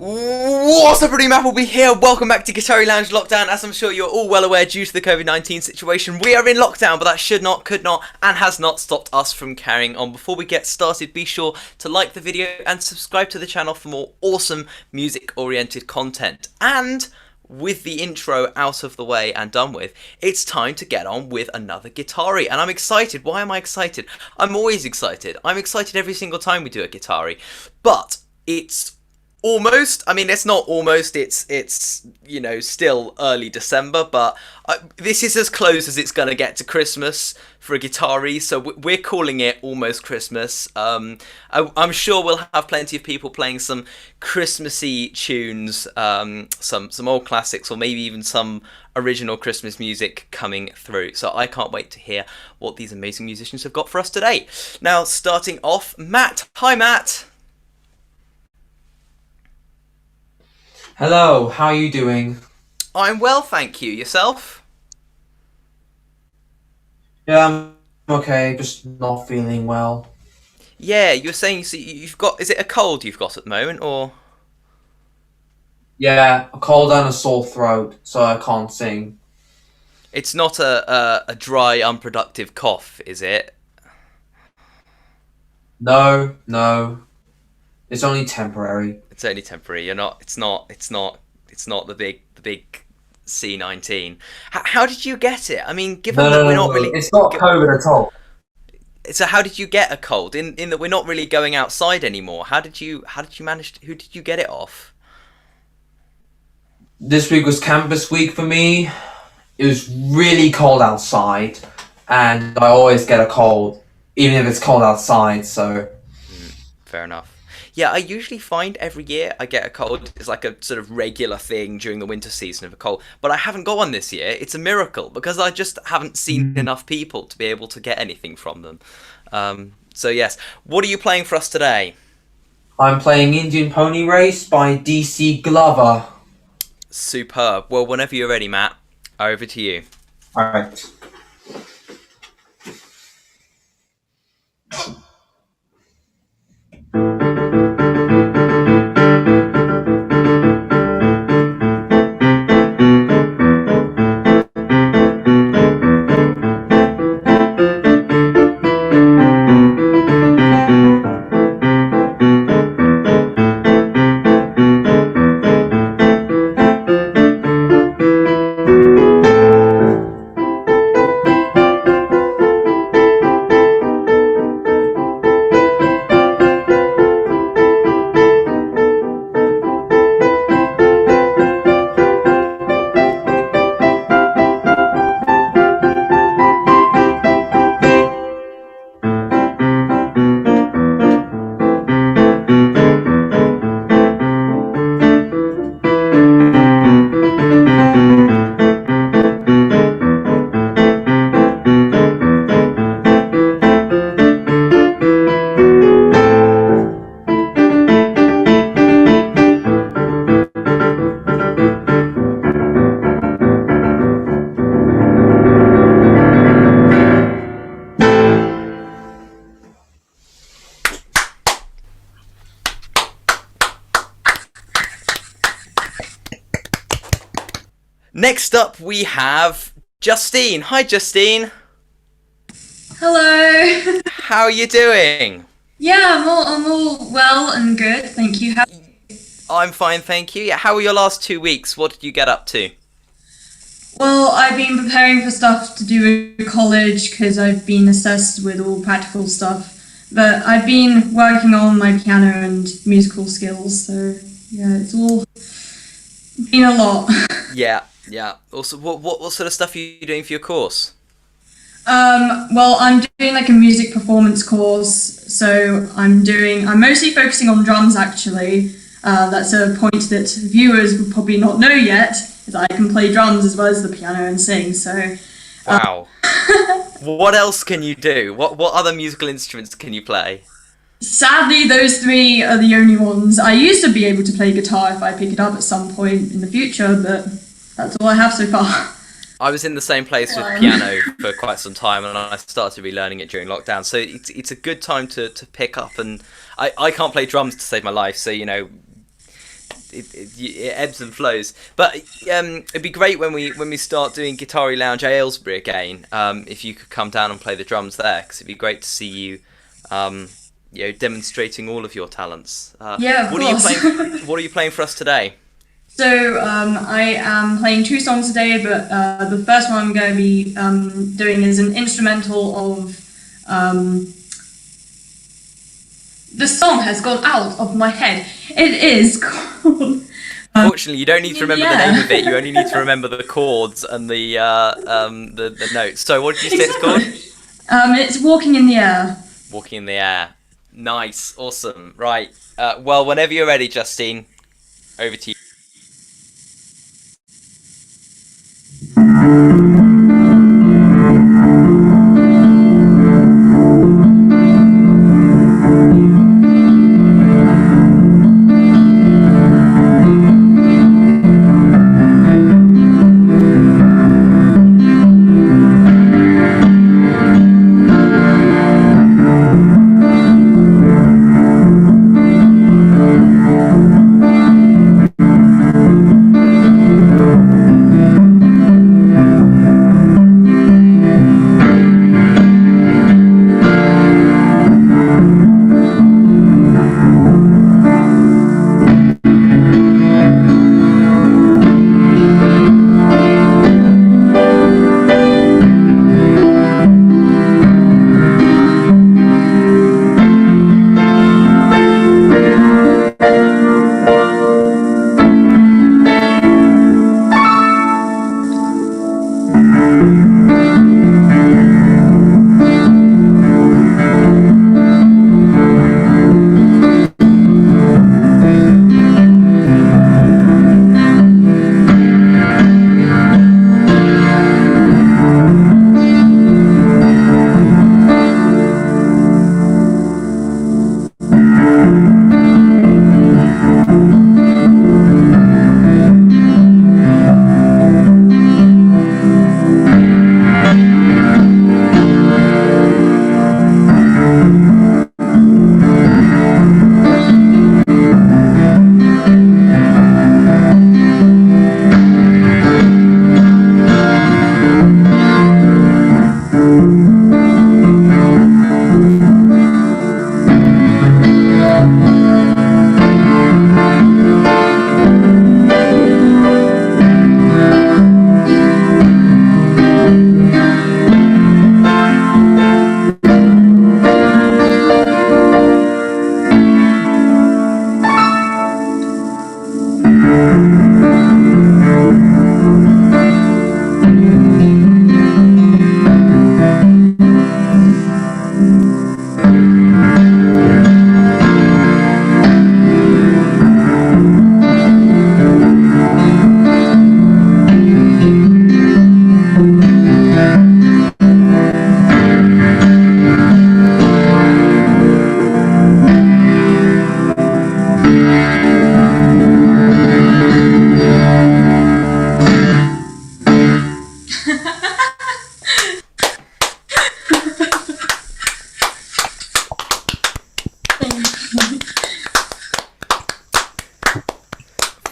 What's up, everybody? Matt will be here. Welcome back to Guitari Lounge Lockdown. As I'm sure you're all well aware, due to the COVID-19 situation, we are in lockdown, but that should not, could not, and has not stopped us from carrying on. Before we get started, be sure to like the video and subscribe to the channel for more awesome music-oriented content. And with the intro out of the way and done with, it's time to get on with another Guitari. And I'm excited. Why am I excited? I'm always excited. I'm excited every single time we do a Guitari. But it's almost, I mean, it's not almost, it's you know, still early December, but this is as close as it's going to get to Christmas for a Guitari, so we're calling it almost Christmas. I'm sure we'll have plenty of people playing some Christmassy tunes, some old classics, or maybe even some original Christmas music coming through, so I can't wait to hear what these amazing musicians have got for us today. Now, starting off, Matt. Hi, Matt. Hello, how are you doing? I'm well, thank you. Yourself? Yeah, I'm okay, just not feeling well. Yeah, you were saying, so you've got, is it a cold you've got at the moment, or? Yeah, a cold and a sore throat, so I can't sing. It's not a dry, unproductive cough, is it? No, it's only temporary. It's only temporary. You're not. It's not the big C19. How did you get it? I mean, given that we're not really. It's not COVID at all. So how did you get a cold? In that we're not really going outside anymore. How did you manage? Who did you get it off? This week was campus week for me. It was really cold outside, and I always get a cold, even if it's cold outside. So. Fair enough. Yeah, I usually find every year I get a cold. It's like a sort of regular thing during the winter season of a cold. But I haven't got one this year. It's a miracle because I just haven't seen enough people to be able to get anything from them. So yes, what are you playing for us today? I'm playing Indian Pony Race by DC Glover. Superb. Well, whenever you're ready, Matt, over to you. Alright. Next up, we have Justine. Hi, Justine. Hello. How are you doing? Yeah, I'm all well and good, thank you. I'm fine, thank you. Yeah, how were your last 2 weeks? What did you get up to? Well, I've been preparing for stuff to do with college because I've been assessed with all practical stuff. But I've been working on my piano and musical skills, so yeah, it's all been a lot. Yeah. Also, what sort of stuff are you doing for your course? Well, I'm doing like a music performance course, so I'm mostly focusing on drums actually. That's a point that viewers would probably not know yet, is that I can play drums as well as the piano and sing, so... Wow. What else can you do? What other musical instruments can you play? Sadly, those three are the only ones. I used to be able to play guitar if I pick it up at some point in the future, but that's all I have so far. I was in the same place with piano for quite some time, and I started relearning it during lockdown. So it's a good time to pick up. And I can't play drums to save my life, so you know, it ebbs and flows. But it'd be great when we start doing Guitari Lounge Aylesbury again. If you could come down and play the drums there, because it'd be great to see you. Demonstrating all of your talents. Yeah, of course. What are you playing for us today? So I am playing 2 songs today, but the first one I'm going to be doing is an instrumental of. The song has gone out of my head. It is called. Fortunately, you don't need to remember the name of it. You only need to remember the chords and the notes. So, what did you say it's called? It's Walking in the Air. Walking in the Air. Nice, awesome. Right. Well, whenever you're ready, Justine, over to you.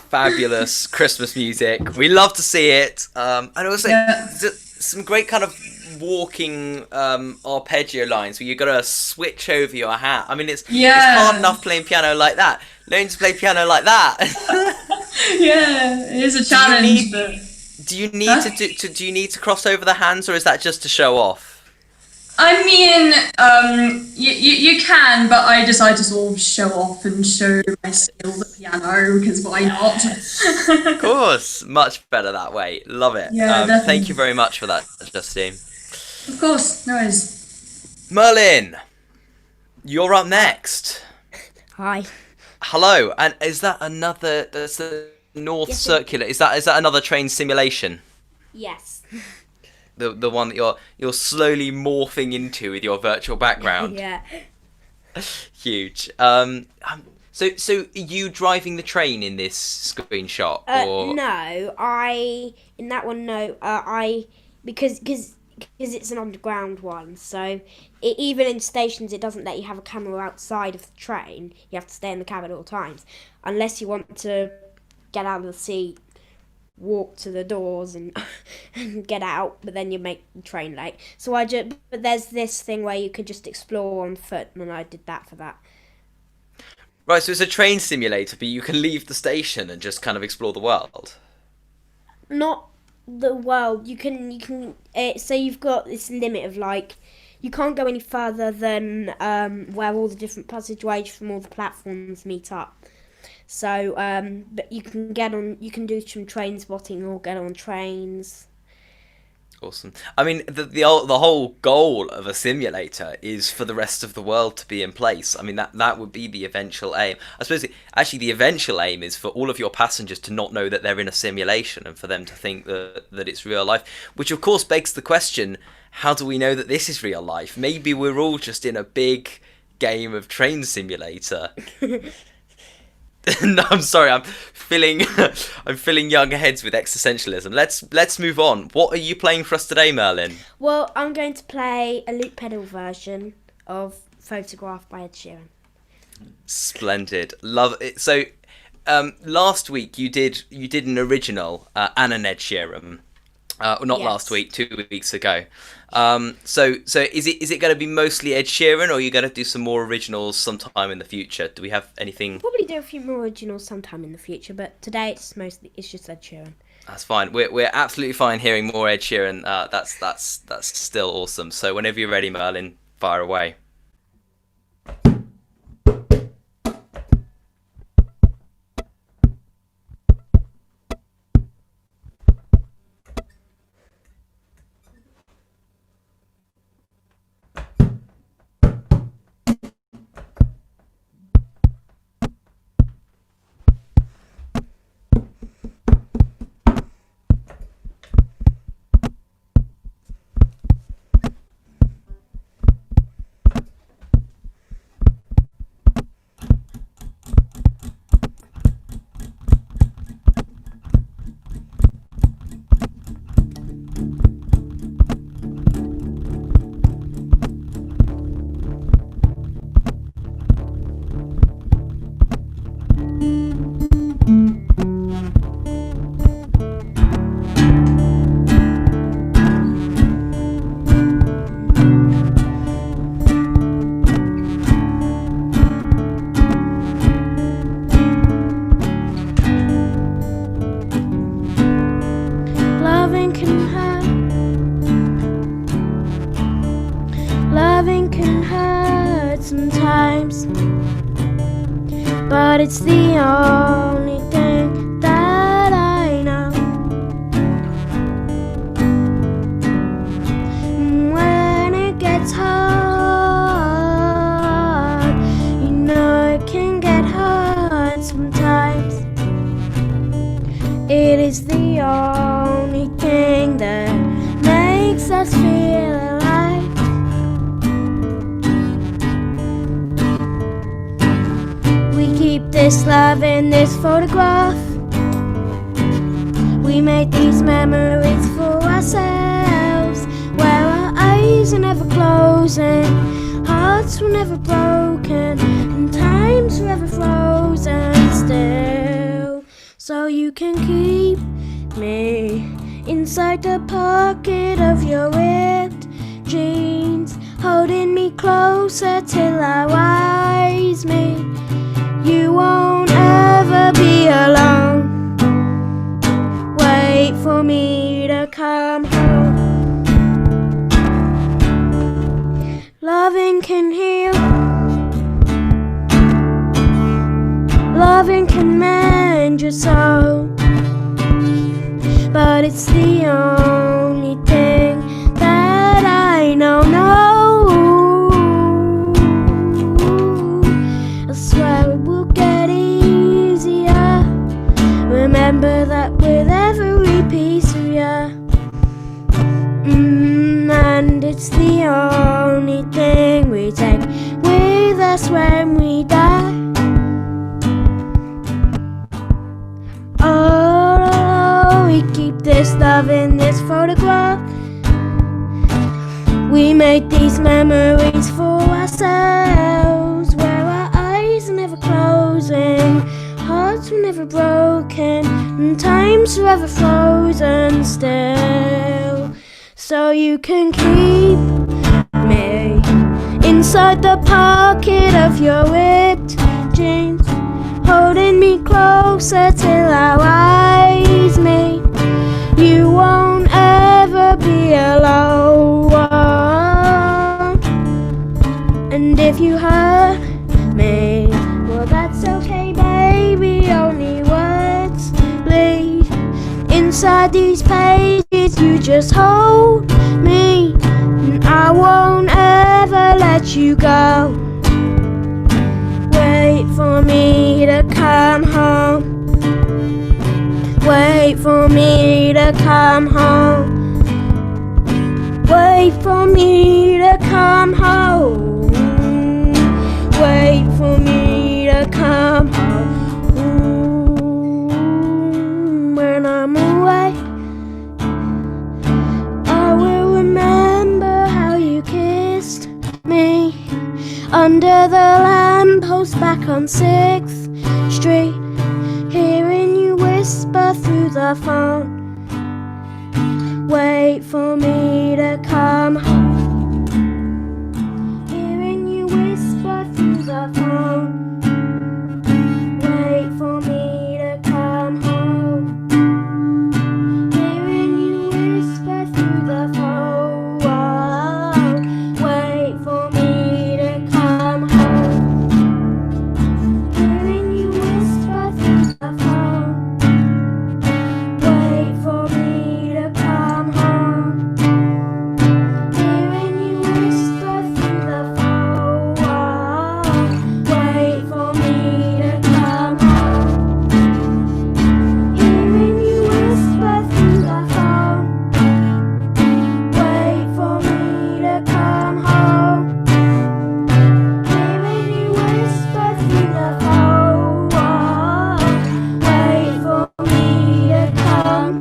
Fabulous Christmas music. We love to see it. And also some great kind of walking arpeggio lines where you've got to switch over your hat. I mean, it's hard enough playing piano like that. Learning to play piano like that. Yeah, it is a challenge. Do you need do you need to cross over the hands, or is that just to show off? I mean, you can, but I decide to sort of show off and show my skills at piano, because why not? Of course, much better that way. Love it. Yeah, definitely. Thank you very much for that, Justine. Of course, no worries. Merlin, you're up next. Hi. Hello, and is that another? That's the North Circular. Is that another train simulation? Yes. The one that you're slowly morphing into with your virtual background. Yeah. Huge. So are you driving the train in this screenshot? Or? No, in that one, no. Because it's an underground one, so even in stations it doesn't let you have a camera outside of the train. You have to stay in the cabin at all times, unless you want to get out of the seat, walk to the doors and get out, but then you make the train late. So but there's this thing where you could just explore on foot, and I did that for that. Right, so it's a train simulator, but you can leave the station and just kind of explore the world. Not the world. You can. So you've got this limit of you can't go any further than where all the different passageways from all the platforms meet up. So, but you can you can do some train spotting or get on trains. Awesome. I mean, the whole goal of a simulator is for the rest of the world to be in place. I mean, that would be the eventual aim. I suppose actually the eventual aim is for all of your passengers to not know that they're in a simulation and for them to think that it's real life, which of course begs the question, how do we know that this is real life? Maybe we're all just in a big game of train simulator. No, I'm sorry. I'm filling young heads with existentialism. Let's move on. What are you playing for us today, Merlin? Well, I'm going to play a loop pedal version of "Photograph" by Ed Sheeran. Splendid, love it. So, last week you did an original and an Ed Sheeran. Not Yes. last week, 2 weeks ago. So is it going to be mostly Ed Sheeran, or are you going to do some more originals sometime in the future? Do we have anything? Probably do a few more originals sometime in the future, but today it's just Ed Sheeran. That's fine. We're absolutely fine hearing more Ed Sheeran. That's still awesome. So whenever you're ready, Merlin, fire away. Loving can hurt sometimes, but it's the only thing that I know. When it gets hard, you know it can get hard sometimes. It is the only thing that makes us feel alive. We keep this love in this photograph. We made these memories for ourselves, where our eyes are never closing, hearts were never broken, and time's forever frozen still. So you can keep me inside the pocket of your ripped jeans, holding me closer till our eyes meet. You won't ever be alone. Wait for me to come home. Loving can heal. Loving can mend your soul, but it's the only thing that I know. I swear it will get easier. Remember that with every piece of you. And it's the only thing we take with us when we die. Oh, we keep this love in this photograph. We made these memories for ourselves, where our eyes are never closing, hearts hearts were never broken, and time's forever frozen still. So you can keep me inside the pocket of your ripped jeans, holding me closer till our eyes meet. You won't ever be alone. And if you hurt me, well, that's okay, baby. Only words bleed inside these pages. You just hold me, and I won't ever let you go. Wait for me to come home. Wait for me to come home. Wait for me to come home. Wait for me to come home. When I'm away, I will remember how you kissed me under the lamppost back on 6th Street, hearing you whisper through the phone. Wait for me to come home. Hearing you whisper through the phone. Wait for me to come home. Hearing you whisper through the phone. Wait for me to come home. Hearing you whisper through the phone. Wait for me to come home. Hearing you whisper through the phone. Wait for me to come home. Hearing you whisper through the phone. Wait for me to come home. Hearing you whisper through the phone. Wait for me to come.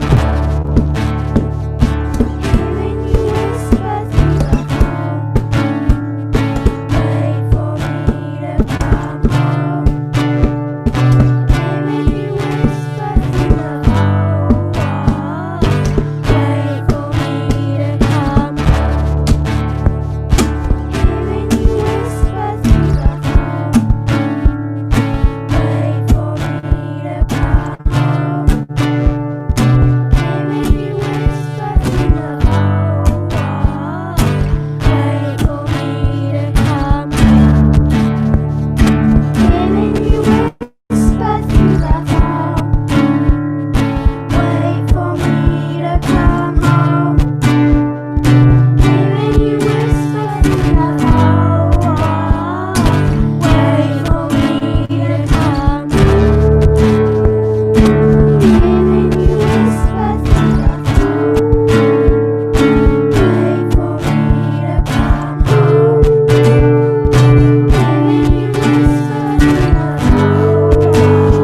Hearing you whisper through the phone. Wait for me to come home. Hearing you whisper through the phone. Wait for me to come home. Hearing you whisper through the phone. Wait for me to come home. Hearing you whisper through the phone. Wait for me to come home. Hearing you whisper through the phone. Wait for me to come home. Hearing you whisper through the phone. Wait for me to come. Hearing you whisper through the phone. Wait for me to come home. Hearing you whisper through the phone.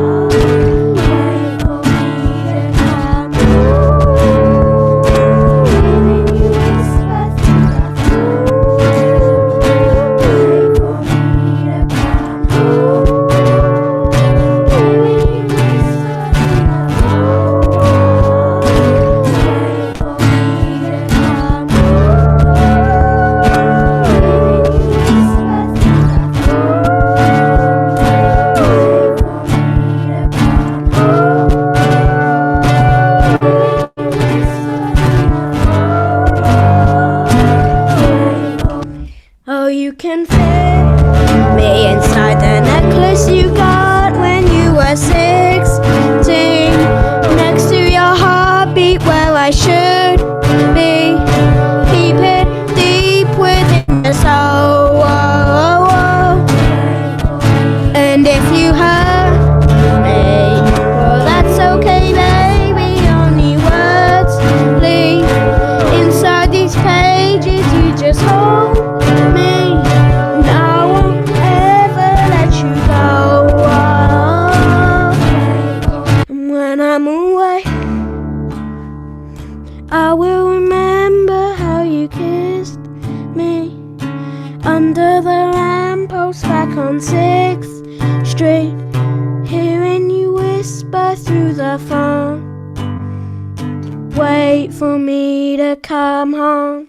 Wait for me to come home. Hearing you whisper through the Oh, you can fit me inside the necklace you got when you were 16, next to your heartbeat where I should be. Keep it deep within your soul. And if you hurt me, well, that's okay, baby. Only words leave inside these pages. You just hold me, and I won't ever let you go. And when I'm away, I will remember how you kissed me under the lamppost back on 6th Street, hearing you whisper through the phone. Wait for me to come home.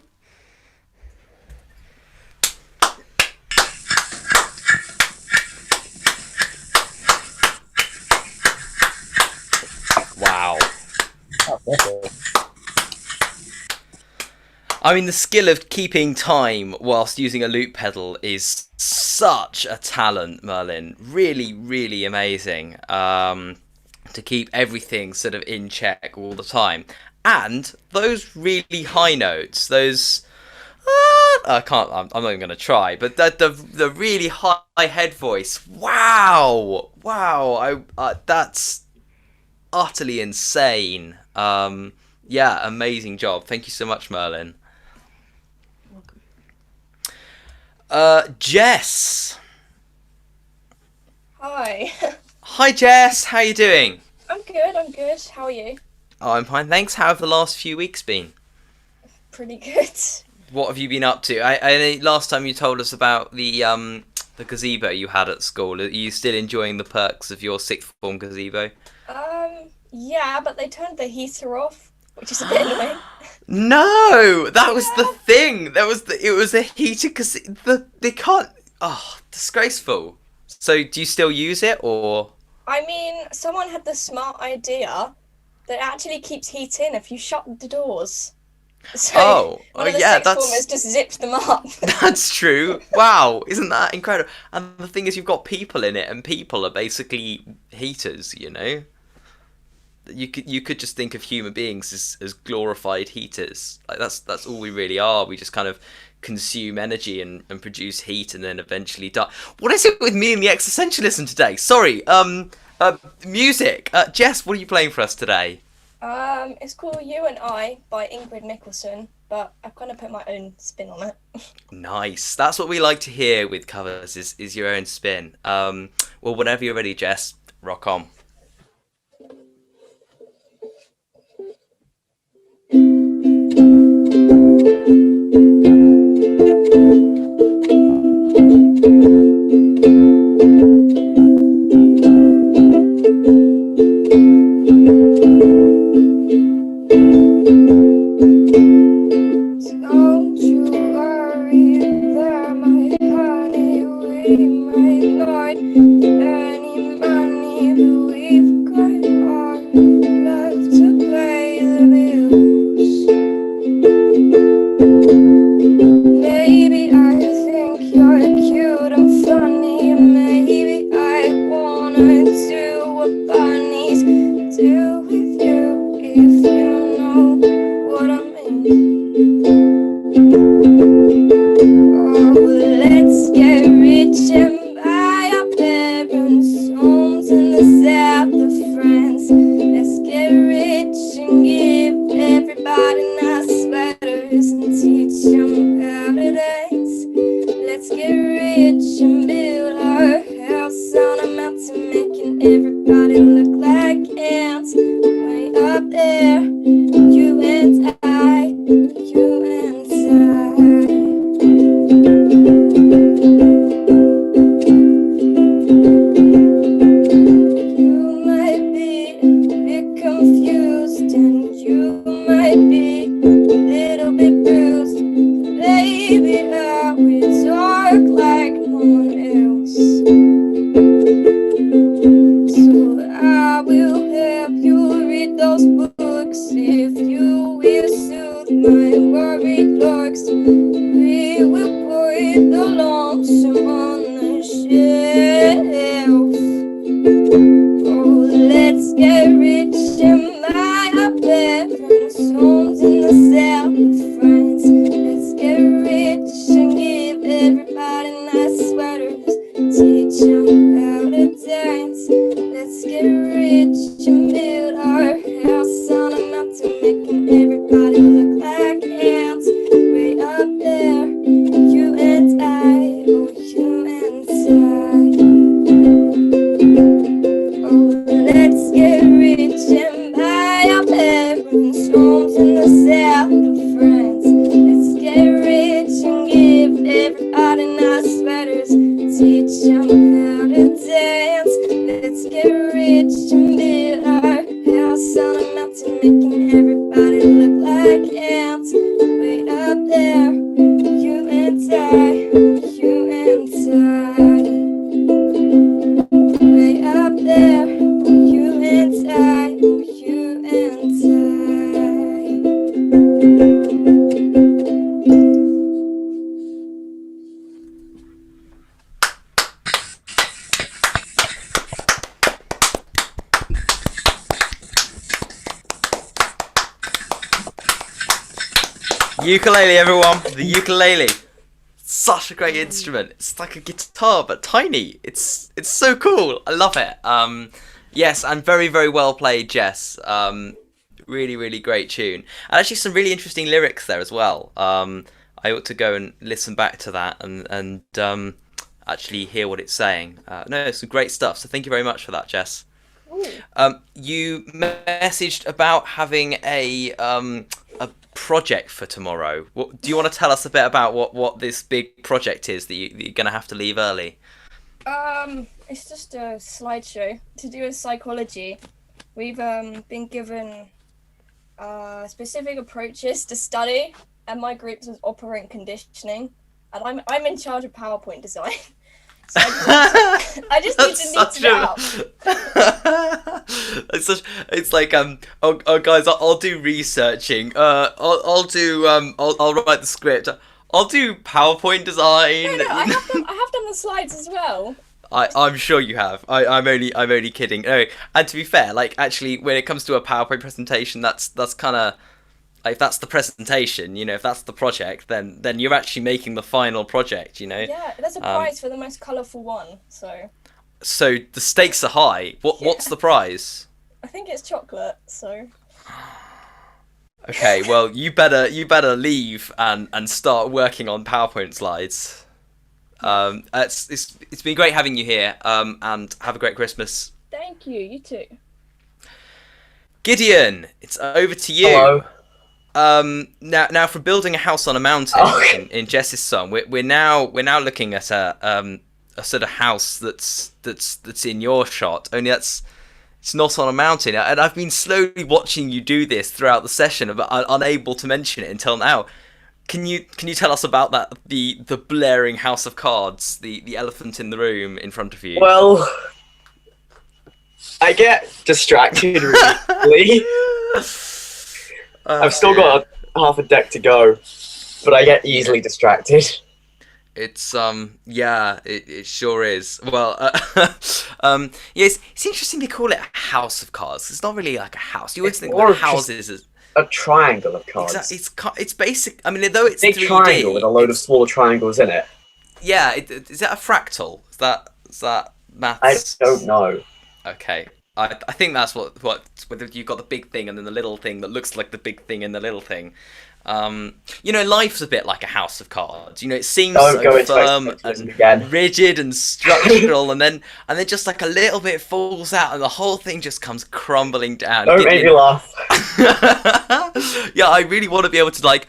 Wow. I mean, the skill of keeping time whilst using a loop pedal is such a talent, Merlin. Really, really amazing. To keep everything sort of in check all the time. And those really high notes, those... I can't, I'm not even going to try, but the really high head voice. Wow! Wow, that's utterly insane. Yeah, amazing job. Thank you so much, Merlin. Jess. Hi. Hi, Jess. How you doing? I'm good. How are you? Oh, I'm fine, thanks. How have the last few weeks been? Pretty good. What have you been up to? I last time you told us about the gazebo you had at school. Are you still enjoying the perks of your sixth form gazebo? Yeah, but they turned the heater off, which is a bit annoying. No, that was the thing. It was a heater because they can't. Oh, disgraceful. So do you still use it or? I mean, someone had the smart idea that it actually keeps heat in if you shut the doors. So one of the yeah, sixth formers just zipped them up. That's true. Wow, isn't that incredible? And the thing is, you've got people in it, and people are basically heaters. You know, you could just think of human beings as glorified heaters. Like that's all we really are. We just kind of consume energy and produce heat, and then eventually die. What is it with me and the existentialism today? Sorry. Music. Jess, what are you playing for us today? It's called You and I by Ingrid Mikkelsen, but I've kind of put my own spin on it. Nice. That's what we like to hear with covers, is your own spin. Well, whenever you're ready, Jess, rock on. Don't you worry there, my honey, we might not any money, but we've got our love to pay the bills. Maybe I think you're cute and funny, maybe I wanna do what bunnies do with you, if you know what I mean. Oh, let's get rich and buy our parents' homes in the south of France. Let's get rich and give everybody nice sweaters and teach them how to dance. Let's get rich and build our house on a mountain, making everybody look like ants. Way up there, you and I, you and I. You might be a bit confused and you might be a little bit bruised. Baby, I will talk like no one else. So I will help you read those books if you will soothe my worried looks. We will put the lonesome on the shelf. Oh, let's get rich and buy our parents' homes in the south of France. Let's get rich and give everybody nice sweaters, teach them how to dance. Let's get rich and build our house on a mountain, making everybody look like ants. Way up there, you and I, oh, you and I. Oh, let's get rich and buy our parents' homes in the south of France. Let's get rich and give everybody nice sweaters, teach them how to dance. Let's get rich and build our Ukulele, everyone. The ukulele. Such a great instrument. It's like a guitar but tiny. It's so cool. I love it. Yes, and very, very well played, Jess. Really, really great tune. And actually some really interesting lyrics there as well. I ought to go and listen back to that and actually hear what it's saying. No, it's some great stuff. So thank you very much for that, Jess. You messaged about having a project for tomorrow. Do you want to tell us a bit about what this big project is that you're going to have to leave early? It's just a slideshow to do with psychology. We've been given specific approaches to study, and my group's was operant conditioning, and I'm in charge of PowerPoint design. So I just need to neaten it up. It's like guys, I'll do researching. I'll write the script. I'll do PowerPoint design. No, I have done the slides as well. I'm sure you have. I'm only kidding. No, and to be fair, like actually, when it comes to a PowerPoint presentation, that's kind of if that's the presentation, if that's the project, then you're actually making the final project, Yeah, there's a prize for the most colourful one, so. So the stakes are high. What's the prize? I think it's chocolate, so. Okay, well you better leave and start working on PowerPoint slides. It's been great having you here. And have a great Christmas. Thank you. You too. Gideon, it's over to you. Hello. Now from building a house on a mountain in Jess's song, we're now looking at a sort of house that's in your shot. Only it's not on a mountain, and I've been slowly watching you do this throughout the session, but unable to mention it until now. Can you tell us about that? The blaring house of cards, the elephant in the room in front of you. Well, I get distracted really. I've still got half a deck to go, but I get easily distracted. It's it sure is. Well, yes, it's interesting they call it a house of cards. It's not really like a house. You always think about houses as a triangle of cards. Exactly. It's basic. I mean, though it's big 3D, triangle with a load of smaller triangles in it. Yeah, is that a fractal? Is that maths? I don't know. Okay. I think that's what whether you've got the big thing and then the little thing that looks like the big thing and the little thing. Life's a bit like a house of cards. It seems so firm and rigid and structural, and then just like a little bit falls out, and the whole thing just comes crumbling down. Don't make me laugh. Yeah, I really want to be able to like.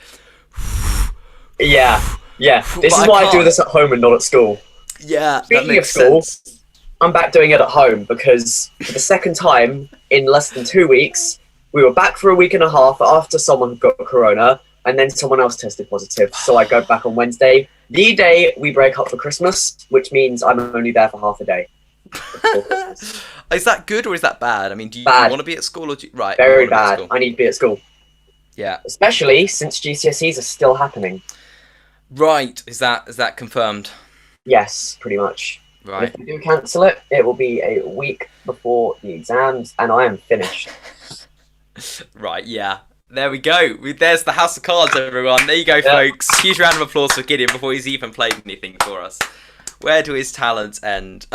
Yeah. This is why I do this at home and not at school. Yeah, Speaking that makes of school, sense. I'm back doing it at home because for the second time in less than 2 weeks, we were back for a week and a half after someone got corona, and then someone else tested positive. So I go back on Wednesday, the day we break up for Christmas, which means I'm only there for half a day. Is that good or is that bad? I mean, do you want to be at school or do you... Right, very bad. I need to be at school. Yeah. Especially since GCSEs are still happening. Right. Is that confirmed? Yes, pretty much. Right. And if we do cancel it, it will be a week before the exams, and I am finished. Right, yeah. There we go. There's the House of Cards, everyone. There you go, folks. Huge round of applause for Gideon before he's even played anything for us. Where do his talents end?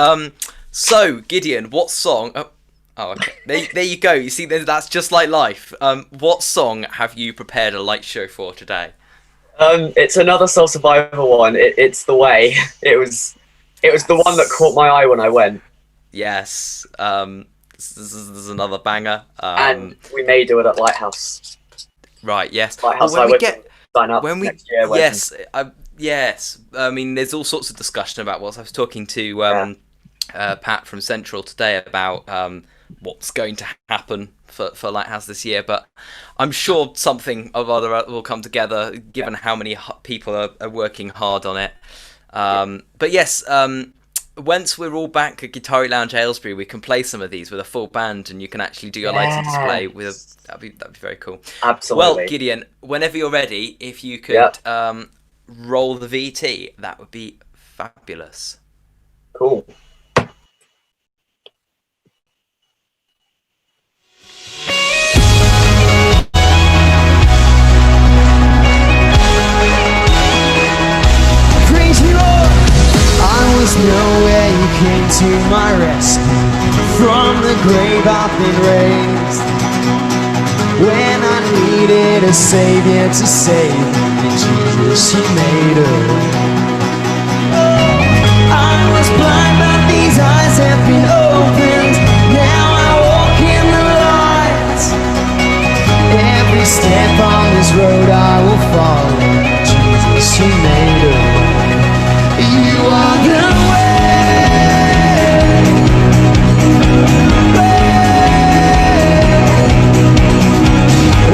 So, Gideon, what song... Oh, okay. There you go. You see, that's just like life. What song have you prepared a light show for today? It's another Soul Survivor one. It's The Way. It was the one that caught my eye when I went. Yes. This is another banger. And we may do it at Lighthouse. Right, yes. Lighthouse, when we get... sign up when we next year. Yes. I mean, there's all sorts of discussion about what I was talking to Pat from Central today about what's going to happen for Lighthouse this year, but I'm sure something of other will come together given how many people are working hard on it. But yes, once we're all back at Guitari Lounge Aylesbury, we can play some of these with a full band, and you can actually do your lighting display with. That'd be very cool. Absolutely. Well, Gideon, whenever you're ready, if you could roll the VT, that would be fabulous. Cool. the grave I've been raised. When I needed a savior to save me, Jesus, you made a way. I was blind, but these eyes have been opened. Now I walk in the light. Every step on this road I will follow. Jesus, you made a way. You are the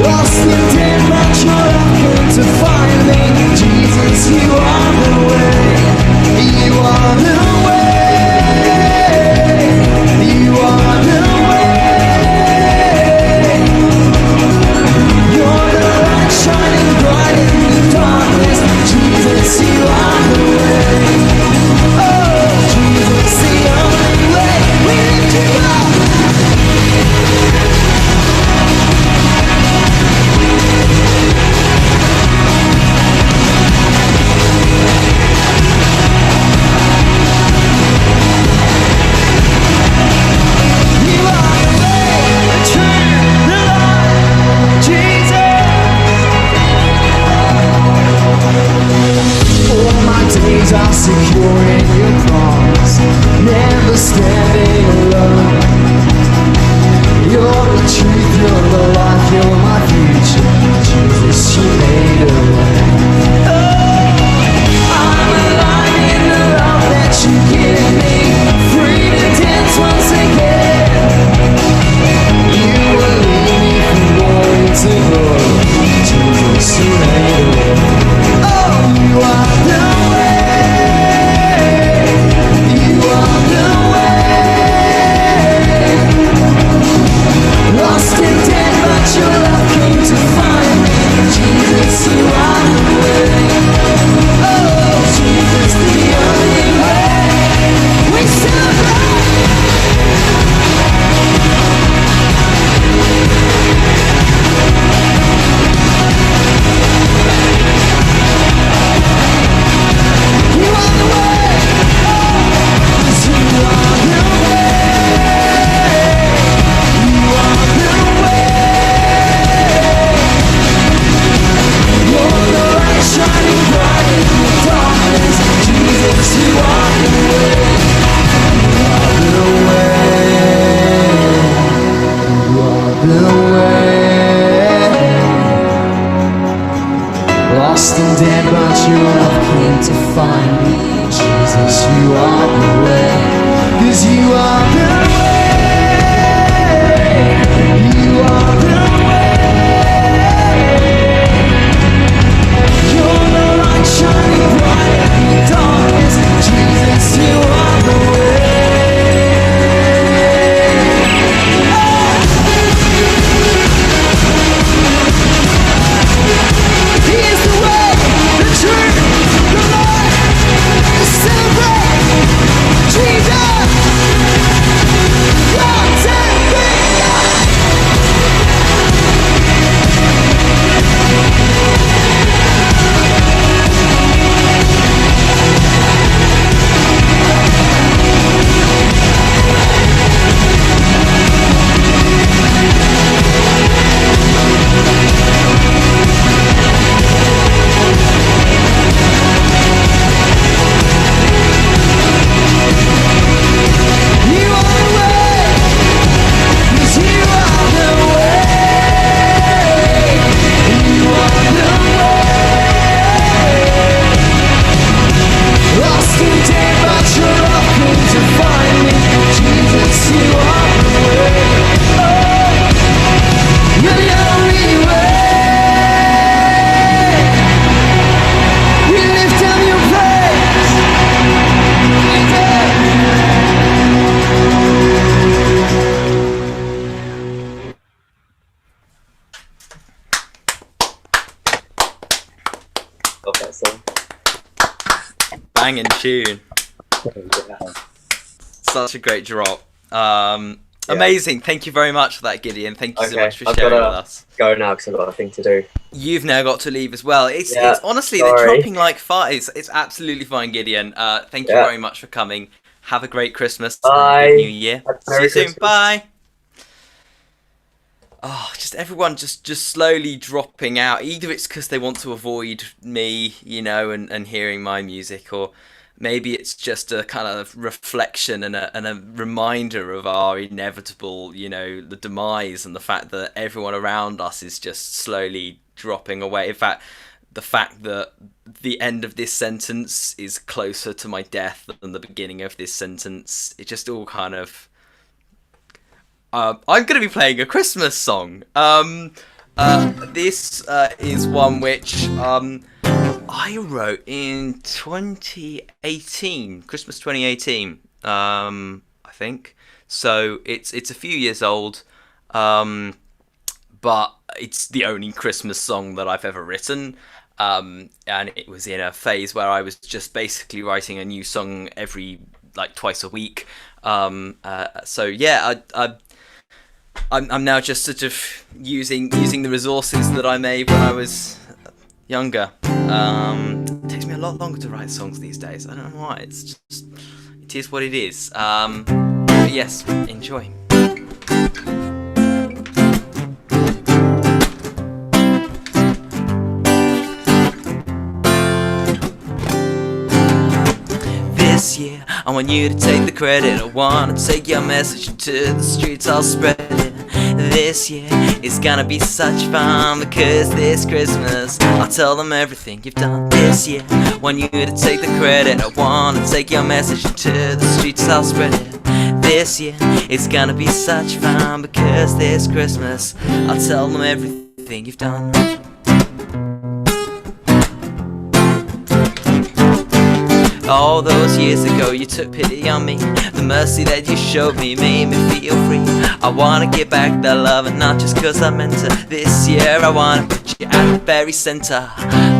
lost and dead, but you're looking to find me. Jesus, you are the way. You are the way. You are the way. You're the light shining bright in the darkness. Jesus, you are the way. Oh, Jesus, the only way. We lift you up. Days are secure in your promise, never standing alone. You're the truth, you're the life, you're my future. Jesus, you made a way. Oh, I'm alive in the love that you give me, free to dance once again. You will lead me from glory to glory. Jesus, you made a way. Oh, you are the lost and dead, but your love came to find me. Jesus, you are the way. Oh, Jesus, the only way. We celebrate. You are the way. Oh, 'cause you are the way. Shining bright in the darkness, Jesus, you are the way. You are the way. You are the way. Lost and dead, but your love came to find me. Jesus, you are the way. 'Cause you are the way. You are the way. Shining bright in the darkness, Jesus, you are the way. He is the way, the truth, the life. Celebrate Jesus. God, take me. Banging tune. Such a great drop. Amazing. Thank you very much for that, Gideon. Thank you so much for sharing with us. Go now because I've got a thing to do. You've now got to leave as well. It's honestly, sorry. they're dropping like flies. It's absolutely fine, Gideon. Thank you very much for coming. Have a great Christmas. Bye. And a good New Year. See Merry you soon. Christmas. Bye. Oh, just everyone just slowly dropping out. Either it's because they want to avoid me, you know, and hearing my music, or maybe it's just a kind of reflection and a reminder of our inevitable, you know, the demise and the fact that everyone around us is just slowly dropping away. In fact, the fact that the end of this sentence is closer to my death than the beginning of this sentence, it just all kind of... I'm going to be playing a Christmas song. This is one which I wrote in 2018, Christmas 2018, I think. So it's a few years old, but it's the only Christmas song that I've ever written. And it was in a phase where I was just basically writing a new song every, like, twice a week. So yeah, I'm now just sort of using the resources that I made when I was younger. It takes me a lot longer to write songs these days. I don't know why. It's just, it is what it is. But yes, enjoy. This year, I want you to take the credit. I want to take your message to the streets, I'll spread it. This year, it's gonna be such fun, because this Christmas, I'll tell them everything you've done. This year, I want you to take the credit. I want to take your message to the streets, I'll spread it. This year, it's gonna be such fun, because this Christmas, I'll tell them everything you've done. All those years ago you took pity on me. The mercy that you showed me made me feel free. I wanna give back that love, and not just cause I meant to. This year I wanna put you at the very center.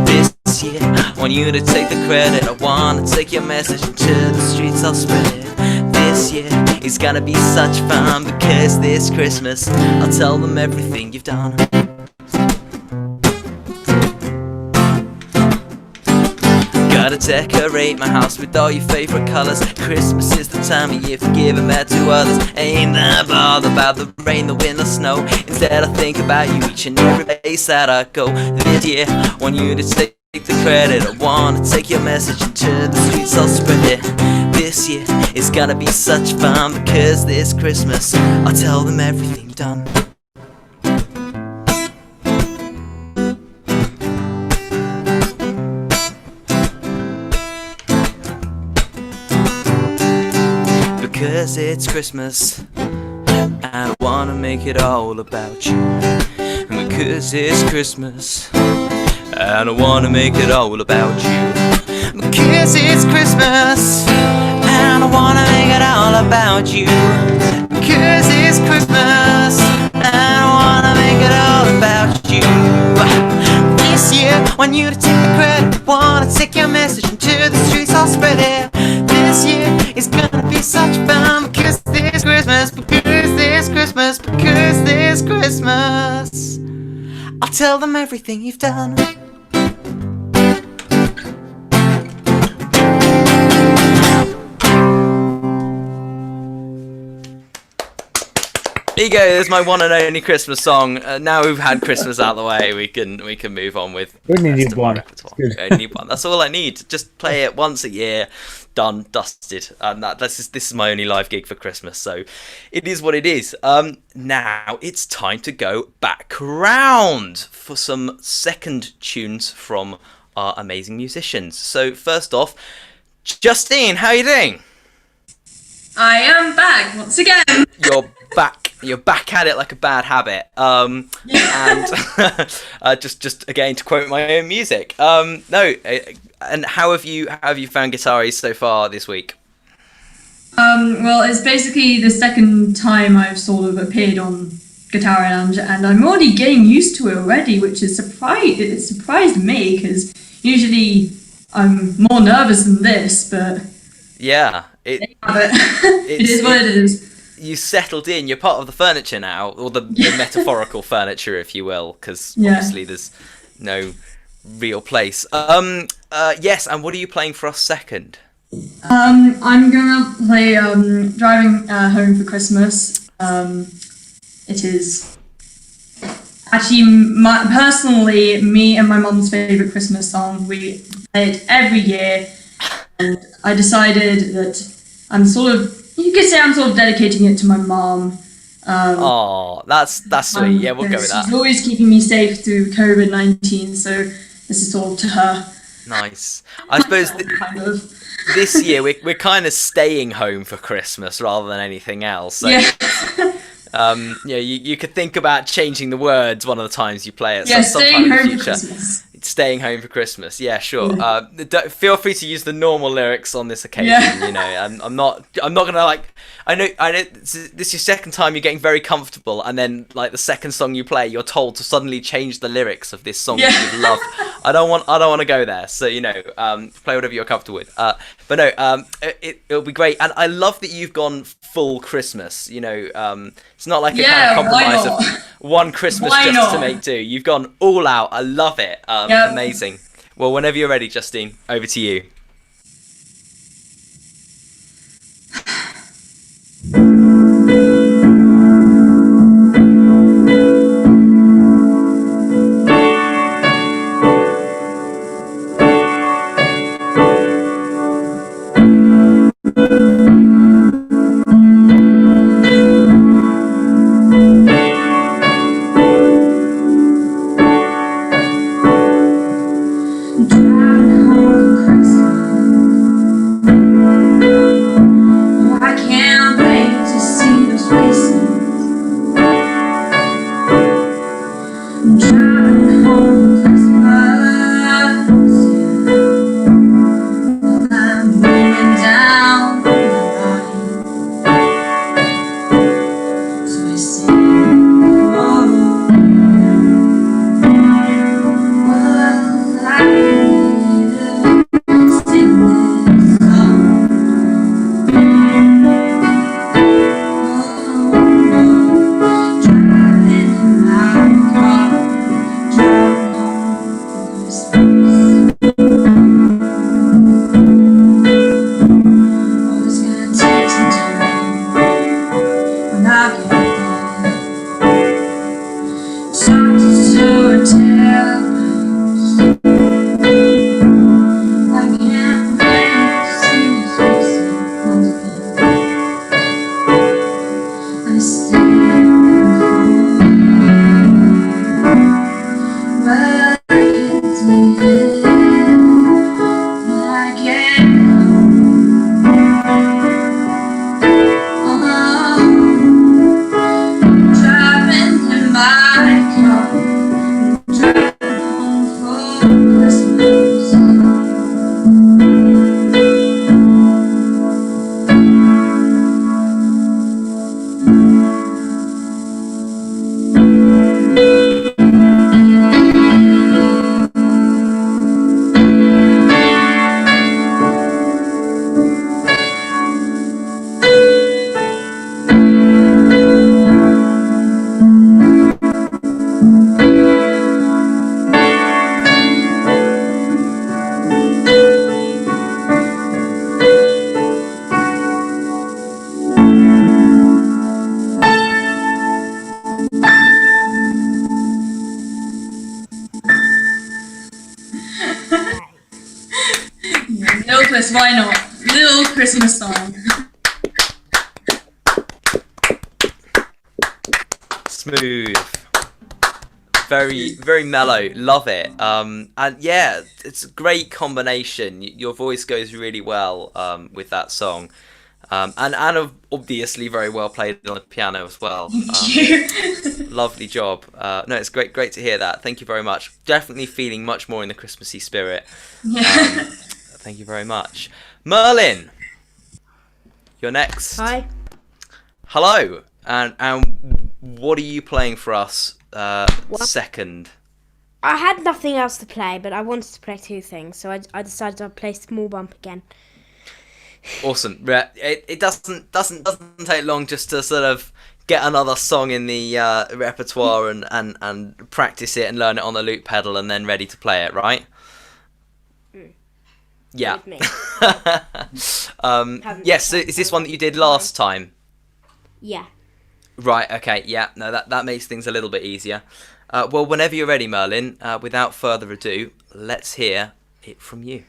This year I want you to take the credit. I wanna take your message into the streets, I'll spread it. This year it's gonna be such fun, because this Christmas I'll tell them everything you've done. Gotta decorate my house with all your favourite colours. Christmas is the time of year for giving back to others. Ain't that bothered about the rain, the wind, the snow. Instead I think about you each and every place that I go. This year, I want you to take the credit. I wanna take your message into the streets, I'll spread it. This year, it's gonna be such fun, because this Christmas I'll tell them everything you've done. Because it's Christmas, and I wanna make it all about you. Because it's Christmas, and I wanna make it all about you. Because it's Christmas, and I wanna make it all about you. Because it's Christmas, and I wanna make it all about you. This year, want you to take the credit. Wanna take your message into the streets, I'll spread it. This year, it's gonna be such fun, because this Christmas, because this Christmas, because this Christmas, I'll tell them everything you've done. There you go. There's my one and only Christmas song. Now we've had Christmas out of the way, we can move on with. Only need one. Only one. That's all I need. Just play it once a year. Done, dusted, and this is my only live gig for Christmas, so it is what it is. Now it's time to go back round for some second tunes from our amazing musicians. So first off, Justine, how are you doing? I am back once again. You're back at it like a bad habit. And just again to quote my own music. And how have you found Guitari so far this week? Well, it's basically the second time I've sort of appeared on Guitari Lounge, and I'm already getting used to it already, which is it surprised me, because usually I'm more nervous than this, but yeah, it is what it is. You settled in. You're part of the furniture now, or the metaphorical furniture, if you will, because obviously there's no real place. Yes, and what are you playing for us second? I'm gonna play Driving Home for Christmas. It is actually personally me and my mum's favourite Christmas song. We play it every year, and I decided that you could say I'm sort of dedicating it to my mum. Oh, that's sweet. Yeah, we'll go with that. She's always keeping me safe through COVID-19, so this is sort of to her. Nice. I suppose Kind of. this year we're kind of staying home for Christmas rather than anything else. So, Yeah. you could think about changing the words one of the times you play it. Yeah, sometime staying in the home for future. Christmas. Staying home for Christmas. Yeah, sure. Yeah. Feel free to use the normal lyrics on this occasion. Yeah. You know, I'm not gonna like. I know. This is your second time. You're getting very comfortable, and then like the second song you play, you're told to suddenly change the lyrics of this song that you've loved. I don't want to go there. So play whatever you're comfortable with. But no, it'll be great, and I love that you've gone full Christmas. It's not like a kind of compromise of one Christmas Why just not? to make do. You've gone all out. I love it. Yep. Amazing. Well, whenever you're ready, Justine, over to you. Christmas, why not? Little Christmas song. Smooth. Very, very mellow. Love it. And yeah, it's a great combination. Your voice goes really well with that song. And obviously very well played on the piano as well. Thank you. Lovely job. No, it's great to hear that. Thank you very much. Definitely feeling much more in the Christmassy spirit. Yeah. Thank you very much. Merlin, you're next. Hi. Hello. And what are you playing for us second? I had nothing else to play, but I wanted to play two things, so I decided I'd play Small Bump again. Awesome. It doesn't take long just to sort of get another song in the repertoire and practice it and learn it on the loop pedal and then ready to play it, right? Yeah. with me. Yes, so is this one that you did last time? Yeah. Right, okay, yeah, no, that makes things a little bit easier. Well, whenever you're ready, Merlin, without further ado, let's hear it from you.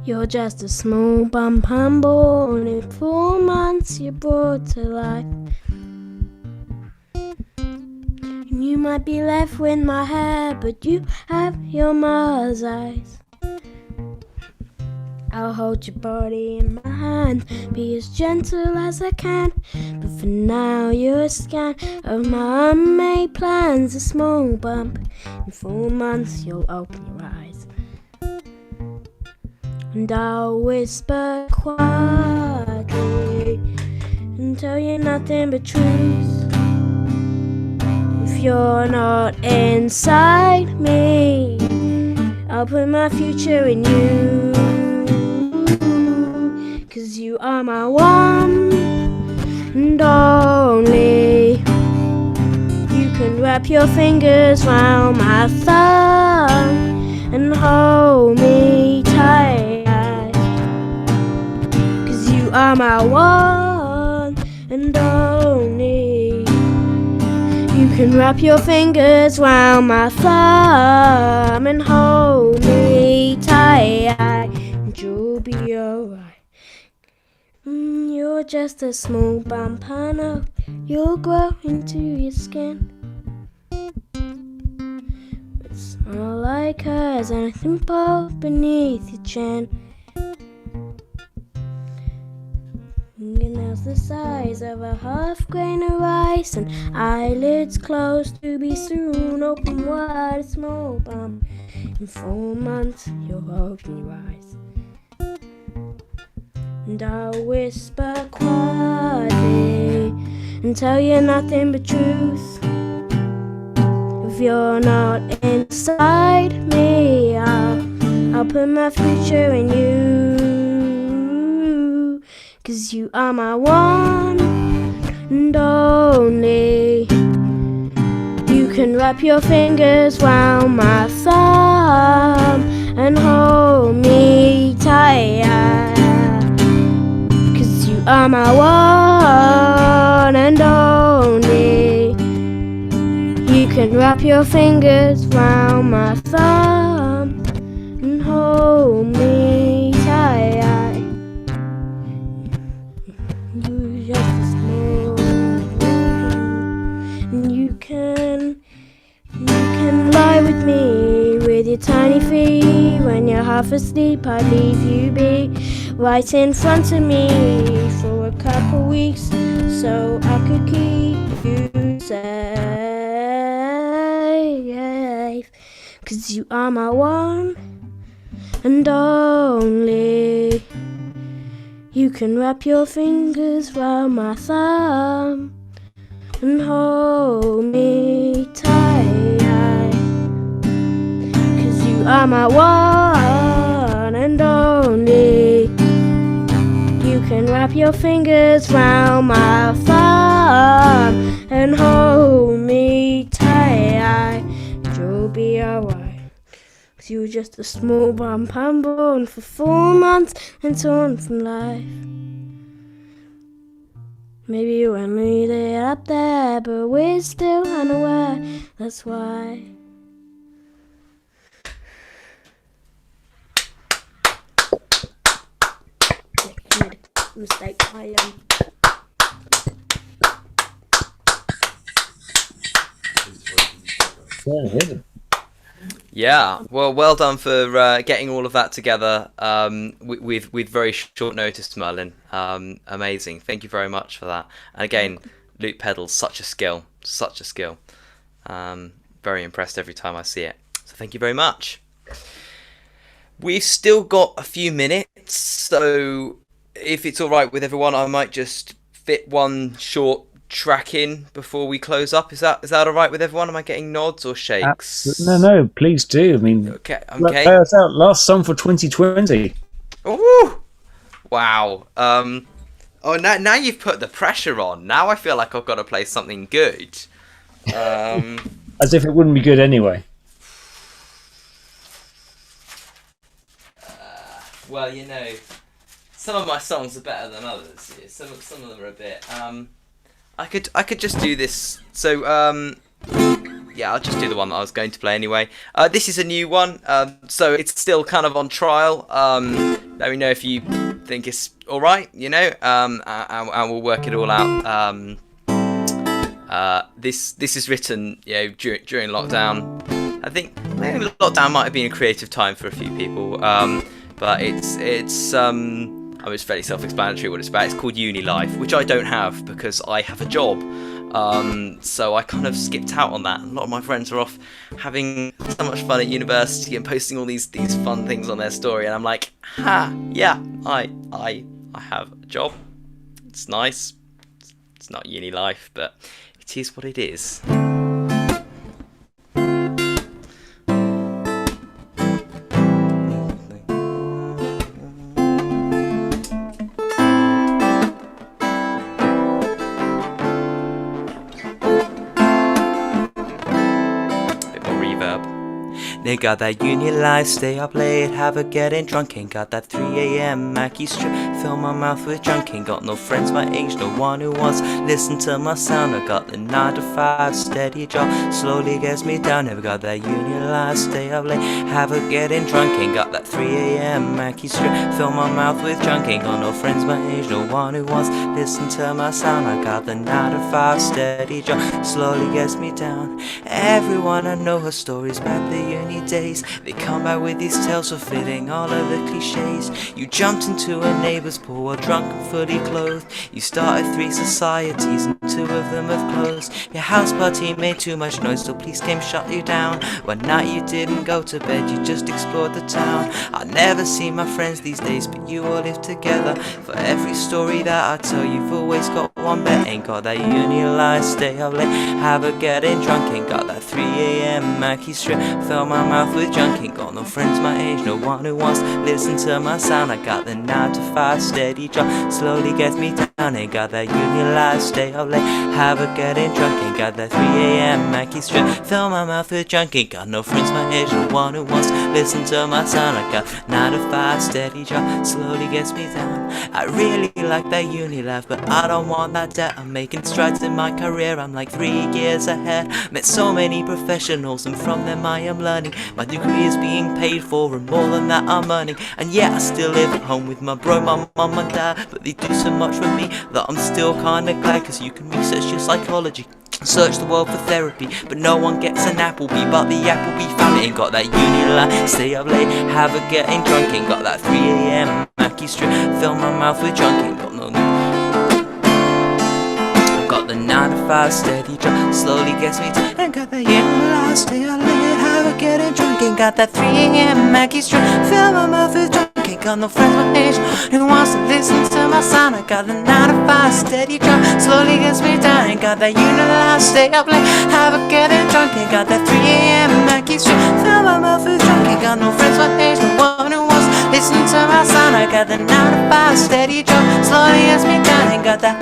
You're just a small bump unborn. In 4 months you're brought to life. And you might be left with my hair, but you have your mother's eyes. I'll hold your body in my hand, be as gentle as I can. But for now you're a scan of my unmade plans. A small bump. In 4 months you'll open your eyes. And I'll whisper quietly and tell you nothing but truth. If you're not inside me, I'll put my future in you. 'Cause you are my one and only. You can wrap your fingers round my thumb and hold me tight. You are my one and only. You can wrap your fingers round my thumb and hold me tight. And you'll be just a small bump. I know you'll grow into your skin. It's not like hers, anything pop beneath your chin. Your nails the size of a half grain of rice, and eyelids closed to be soon open wide. A small bump. In 4 months you'll open your eyes. And I'll whisper quietly and tell you nothing but truth. If you're not inside me, I'll put my future in you. 'Cause you are my one and only. You can wrap your fingers round my thumb and hold me tight. 'Cause you are my one and only. You can wrap your fingers round my thumb and hold me tight. You just a small, and you can lie with me with your tiny feet. When you're half asleep, I'd leave you be right in front of me for a couple weeks, so I could keep you safe. 'Cause you are my one and only. You can wrap your fingers round my thumb and hold me tight. 'Cause you are my one and only. You can wrap your fingers round my thumb and hold me tight. You'll be alright. 'Cause you were just a small bump. I'm born for 4 months and torn from life. Maybe you and me, they're up there, but we're still unaware. That's why. I made a mistake. Yeah, well done for getting all of that together with very short notice, Merlin. Amazing. Thank you very much for that. And again, loop pedals, such a skill. Very impressed every time I see it. So thank you very much. We've still got a few minutes, so if it's all right with everyone, I might just fit one short track in before we close up. Is that all right with everyone? Am I getting nods or shakes? No, please do. I mean, okay. Play us out. Last song for 2020. Ooh, wow. Oh, now you've put the pressure on. Now I feel like I've got to play something good. As if it wouldn't be good anyway. Well, you know, some of my songs are better than others. Some of them are a bit. I could just do this. So yeah, I'll just do the one that I was going to play anyway. This is a new one, so it's still kind of on trial. Let me know if you think it's all right, you know, and we'll work it all out. This is written, you know, during lockdown. I think maybe lockdown might have been a creative time for a few people, but it's fairly self-explanatory what it's about. It's called Uni Life, which I don't have because I have a job. So I kind of skipped out on that. A lot of my friends are off having so much fun at university and posting all these fun things on their story, and I'm like, yeah, I have a job. It's nice. It's not uni life, but it is what it is. They got that uni life, stay up late, have a getting drunk. Ain't got that 3 a.m. Mackie strip, fill my mouth with junk. Ain't got no friends my age, no one who wants listen to my sound. I got the 9 to 5 steady job, slowly gets me down. Never got that uni life, stay up late, have a getting drunk. Ain't got that 3 a.m. Mackie strip, fill my mouth with junk. Ain't got no friends my age, no one who wants listen to my sound. I got the 9 to 5 steady job, slowly gets me down. Everyone I know has stories about the uni days. They come back with these tales fulfilling all of the cliches. You jumped into a neighbour's pool while drunk and fully clothed. You started 3 societies and 2 of them have closed. Your house party made too much noise, so police came shut you down. One night you didn't go to bed, you just explored the town. I never see my friends these days, but you all live together. For every story that I tell, you've always got one bet. Ain't got that uni life, stay up late, have a getting drunk. Ain't got that 3 a.m. Mackie strip, fill my mouth with junk. Ain't got no friends my age, no one who wants to listen to my sound. I got the 9 to 5 steady job, slowly gets me down. Ain't got that uni life, stay up late, have a getting drunk. Ain't got that 3 a.m. Mackie strip, fill my mouth with junk. Ain't got no friends my age, no one who wants to listen to my sound. I got 9 to 5 steady job, slowly gets me down. I really like that uni life, but I don't want that debt. I'm making strides in my career, I'm like 3 years ahead. Met so many professionals and from them I am learning. My degree is being paid for and more than that I'm earning. And yeah, I still live at home with my bro, my mum and dad, but they do so much for me that I'm still kinda glad. Cause you can research your psychology, search the world for therapy, but no one gets an Applebee. But the Applebee family ain't got that uni life, stay up late, have a getting drunk. Ain't got that 3 a.m. Mackie strip, fill my mouth with junk. Ain't got no got the 9 to 5 steady job, slowly gets me down. Ain't got that uni life, stay up late, have a getting drunk. Ain't got that 3 a.m. Mackie strip, fill my mouth with junk. Ain't got no friends my age who wants to listen to my sound. I got the 9 to 5 steady job, slowly gets me down. Ain't got that uni life, stay up late, have a getting drunk. Ain't got that 3 a.m. Mackie strip, fill my mouth with junk. Ain't got no friends my age, no one who wants to listen to my sound. I got the 9 to 5 steady job, slowly gets me down. Ain't got that.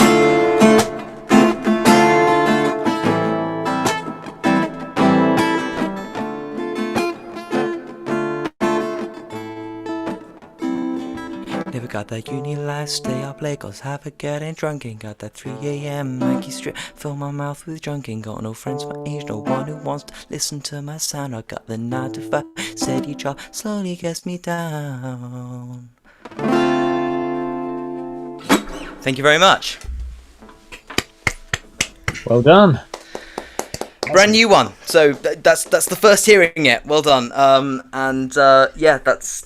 Never got that uni life, stay up late, cause have a getting drunk. Ain't got that 3 a.m. Mackie strip, fill my mouth with junk. Ain't got no friends my age, no one who wants to listen to my sound. I got the 9 to 5 steady job, slowly gets me down. Thank you very much. Well done. Brand new one. So that's the first hearing it. Well done. Yeah, that's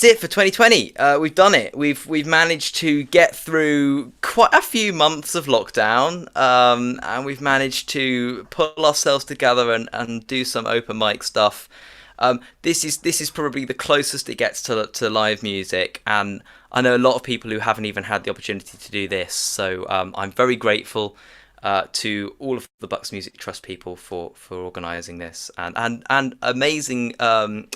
it for 2020. We've done it. We've managed to get through quite a few months of lockdown, and we've managed to pull ourselves together and do some open mic stuff. This is probably the closest it gets to live music, and I know a lot of people who haven't even had the opportunity to do this. So I'm very grateful to all of the Bucks Music Trust people for organising this, and amazing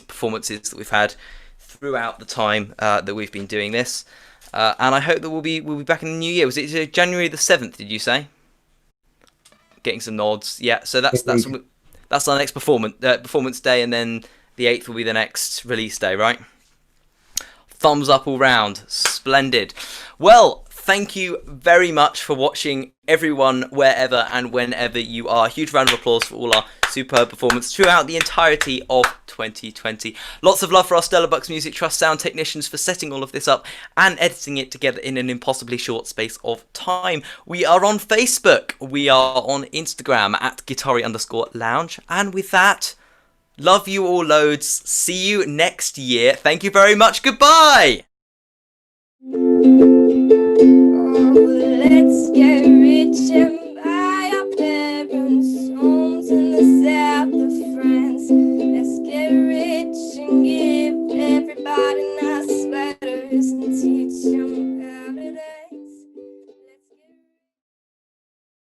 performances that we've had throughout the time that we've been doing this, and I hope that we'll be back in the new year. Was it January the 7th? Did you say? Getting some nods. Yeah. So that's our next performance day, and then the 8th will be the next release day, right? Thumbs up all round. Splendid. Well, thank you very much for watching, everyone, wherever and whenever you are. Huge round of applause for all our superb performance throughout the entirety of 2020. Lots of love for our Stellar Bucks Music Trust sound technicians for setting all of this up and editing it together in an impossibly short space of time. We are on Facebook. We are on Instagram at Guitari_Lounge. And with that, love you all loads. See you next year. Thank you very much. Goodbye. Let's get rich and buy our parents' homes in the south of France. Let's get rich and give everybody